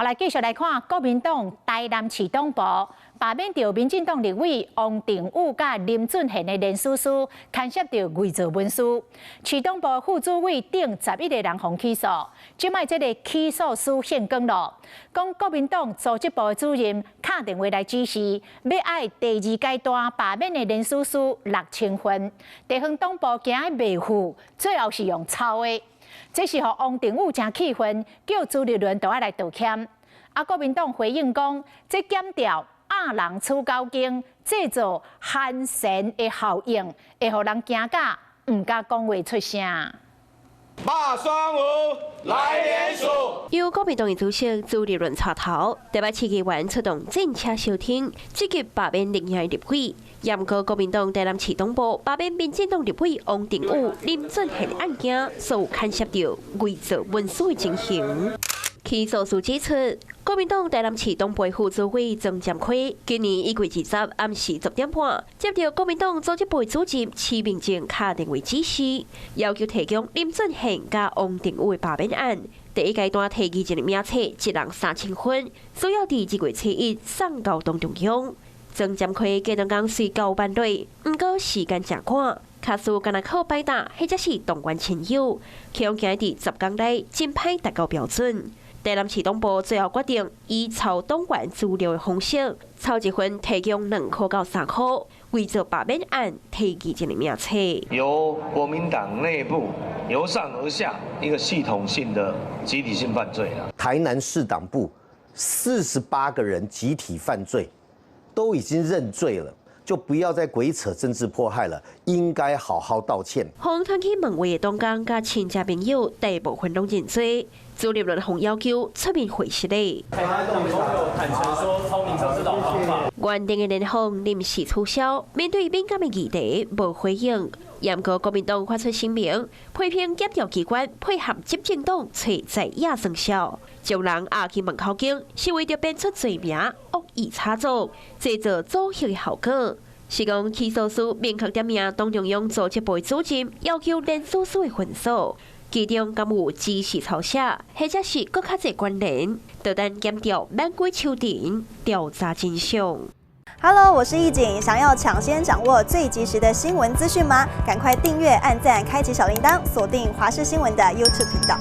来继续来看国民党台南市党部罢免掉民进党立委王定宇甲林俊宪的连署书，牵涉到伪造文书。市党部副主委等11个人被起诉，即卖这个起诉书现更了，讲国民党组织部主任打电话来指示，要爱第2阶段罢免的连署书6000份，地方党部惊未付，最后是用抄的。 这是让王定宇真气愤，叫朱立伦都要来道歉。国民党回应讲，这减掉亚人处高经，制造寒蝉的效应，会让人惊甲唔敢讲话出声。骂双五来联署，由国民党主席朱立伦带头，台北市议员出动政车小厅，积极罢免另外立委。严告国民党台南市党部罢免民进党立委王定宇、林俊宪案件所有牵涉到伪造文书的情形。起诉书指出，国民党台南市党部副主委曾占辉今年1月20日暗时10点半，接到国民党组织部主任徐明正打电话指示，要求提供林俊宪加王定宇的罢免案。第1阶段提议一个名册，1人3000份，需要伫1月7日送到党中央。曾占辉今两天随交办队，不过时间真赶，卡数敢若靠摆搭，或者是动员亲友，恐惊伫10天内真歹达到标准。台南市党部最后决定以抄党员资料的方式，抄一份提供2块到3块，为做罢免案提议一个名册。由国民党内部由上而下一个系统性的集体性犯罪啊！台南市党部48个人集体犯罪，都已经认罪了。 就不要再鬼扯政治迫害了，应该好好道歉。红团去问话的党工甲亲戚朋友大部分拢认罪，朱立伦洪要求出面回释嘞。坦诚说聪明才是老方法。原定的联访临时取消，面对敏感的议题无回应。严告国民党发出声明，批评检调机关配合执政党找在野生效，将人押去门口警，是为着编出罪名，恶意炒作，制造阻吓的效果。是讲起诉书明确点名党中央组织部主任，要求连署书的分数，其中敢有指示抄写，或者是更较侪关联，就等检调免归秋庭调查真相。Hello， 我是易景，想要抢先掌握最及时的新闻资讯吗？赶快订阅、按赞、开启小铃铛，锁定华视新闻的 YouTube 频道。